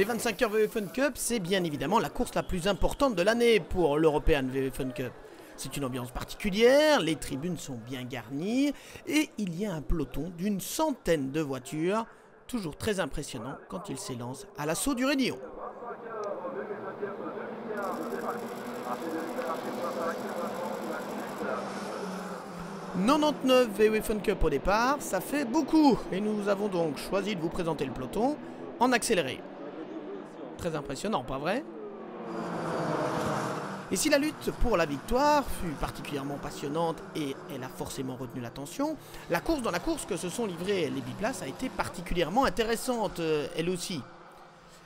Les 25 heures VW Fun Cup, c'est bien évidemment la course la plus importante de l'année pour l'European VW Fun Cup. C'est une ambiance particulière, les tribunes sont bien garnies et il y a un peloton d'une centaine de voitures, toujours très impressionnant quand il s'élance à l'assaut du raidillon. 99 VW Fun Cup au départ, ça fait beaucoup et nous avons donc choisi de vous présenter le peloton en accéléré. Très impressionnant, pas vrai? Et si la lutte pour la victoire fut particulièrement passionnante et elle a forcément retenu l'attention, la course dans la course que se sont livrées les biplaces a été particulièrement intéressante, elle aussi.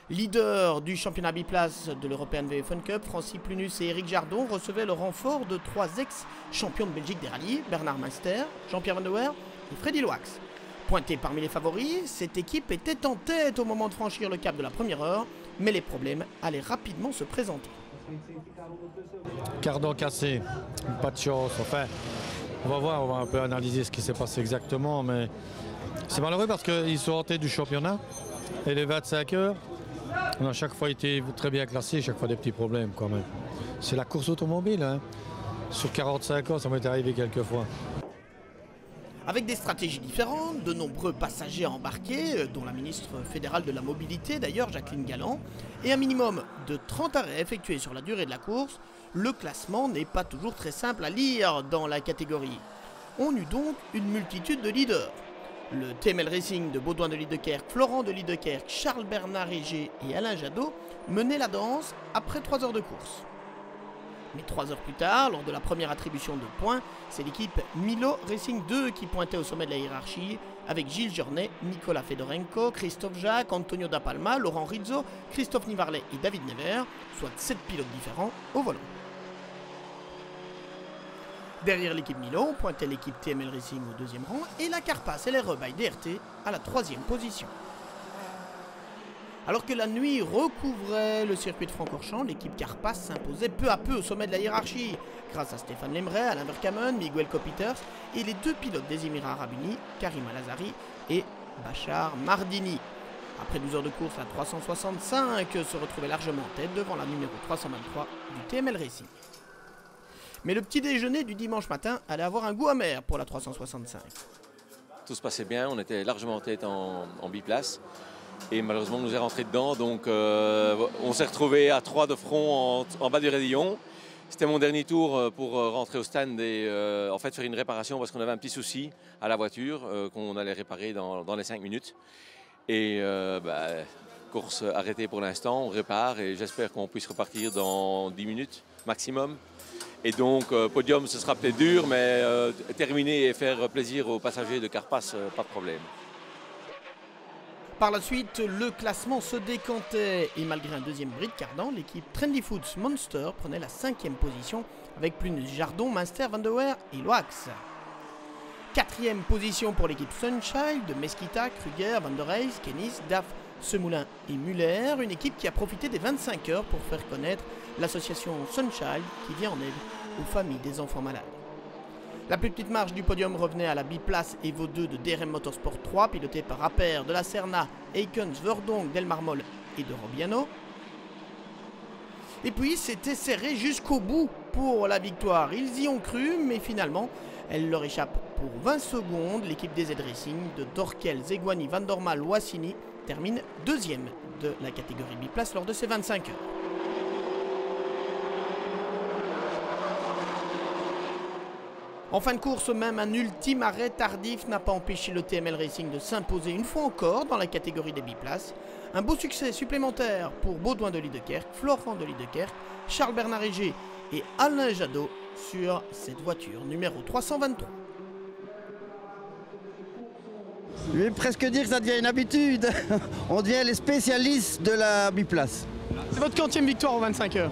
Leader du championnat biplace de l'European VW Fun Cup, Francis Plunus et Eric Jardon recevaient le renfort de trois ex-champions de Belgique des rallyes, Bernard Munster, Jean-Pierre Van der Weer et Freddy Loax. Pointé parmi les favoris, cette équipe était en tête au moment de franchir le cap de la première heure, mais les problèmes allaient rapidement se présenter. Cardan cassé, pas de chance, enfin, on va voir, on va un peu analyser ce qui s'est passé exactement, mais c'est malheureux parce qu'ils sont en tête du championnat, et les 25 heures, on a chaque fois été très bien classés, chaque fois des petits problèmes quand même. C'est la course automobile, hein. Sur 45 ans, ça m'est arrivé quelques fois. Avec des stratégies différentes, de nombreux passagers embarqués, dont la ministre fédérale de la mobilité d'ailleurs, Jacqueline Galland, et un minimum de 30 arrêts effectués sur la durée de la course, le classement n'est pas toujours très simple à lire dans la catégorie. On eut donc une multitude de leaders. Le TML Racing de Baudouin de Liedekerk, Florent de Liedekerk, Charles Bernard Riger et Alain Jadot menaient la danse après 3 heures de course. Mais 3 heures plus tard, lors de la première attribution de points, c'est l'équipe Milo Racing 2 qui pointait au sommet de la hiérarchie, avec Gilles Journet, Nicolas Fedorenko, Christophe Jacques, Antonio Da Palma, Laurent Rizzo, Christophe Nivarlet et David Never, soit 7 pilotes différents au volant. Derrière l'équipe Milo, on pointait l'équipe TML Racing au 2e rang et la Carpace LRE by DRT à la 3e position. Alors que la nuit recouvrait le circuit de Francorchamps, l'équipe Carpace s'imposait peu à peu au sommet de la hiérarchie, grâce à Stéphane Lemray, Alain Verkamen, Miguel Copiters et les 2 pilotes des Émirats Arabes Unis, Karim Al-Azari et Bachar Mardini. Après 12 heures de course, la 365 se retrouvait largement en tête devant la numéro 323 du TML Racing. Mais le petit déjeuner du dimanche matin allait avoir un goût amer pour la 365. Tout se passait bien, on était largement en tête en biplace. Et malheureusement, on nous est rentré dedans, donc on s'est retrouvé à 3 de front en bas du raidillon. C'était mon dernier tour pour rentrer au stand et en fait faire une réparation parce qu'on avait un petit souci à la voiture qu'on allait réparer dans les 5 minutes. Et course arrêtée pour l'instant, on répare et j'espère qu'on puisse repartir dans 10 minutes maximum. Et donc podium, ce sera peut-être dur, mais terminer et faire plaisir aux passagers de Carpace, pas de problème. Par la suite, le classement se décantait et malgré un deuxième bris de cardan, l'équipe Trendy Foods Monster prenait la 5e position avec Plunus, Jardon, Munster, Van der Weer et Loax. 4e position pour l'équipe Sunchild de Mesquita, Kruger, Van der Reis, Kenis, Daf, Semoulin et Muller, une équipe qui a profité des 25 heures pour faire connaître l'association Sunchild qui vient en aide aux familles des enfants malades. La plus petite marge du podium revenait à la biplace Evo 2 de DRM Motorsport 3, pilotée par Rapper, de la Serna, Eikens, Verdonk, Delmarmol et de Robiano. Et puis c'était serré jusqu'au bout pour la victoire. Ils y ont cru, mais finalement, elle leur échappe pour 20 secondes. L'équipe des Z Racing de Dorkel, Zegwani, Van Dormal, Wassini termine 2e de la catégorie biplace lors de ces 25 heures. En fin de course, même un ultime arrêt tardif n'a pas empêché le TML Racing de s'imposer une fois encore dans la catégorie des biplaces. Un beau succès supplémentaire pour Baudouin de Liedekerk, Florent de Liedekerk, Charles Bernard Riger et Alain Jadot sur cette voiture numéro 323. Je vais presque dire que ça devient une habitude. On devient les spécialistes de la biplace. C'est votre 40e victoire aux 25 heures.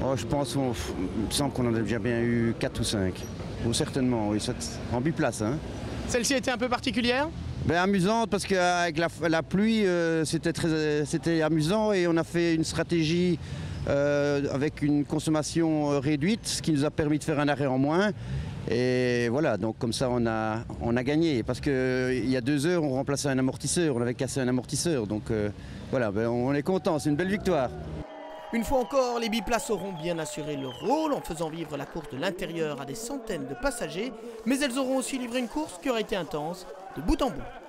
Oh, je pense, il me semble qu'on en a déjà bien eu 4 ou 5. Ou certainement, oui, en biplace. Hein. Celle-ci était un peu particulière? Amusante parce qu'avec la pluie, c'était amusant et on a fait une stratégie avec une consommation réduite, ce qui nous a permis de faire un arrêt en moins. Et voilà, donc comme ça on a gagné. Parce qu'il y a 2 heures, on remplaçait un amortisseur, on avait cassé un amortisseur. Donc voilà, on est content, c'est une belle victoire. Une fois encore, les biplaces auront bien assuré leur rôle en faisant vivre la course de l'intérieur à des centaines de passagers, mais elles auront aussi livré une course qui aura été intense de bout en bout.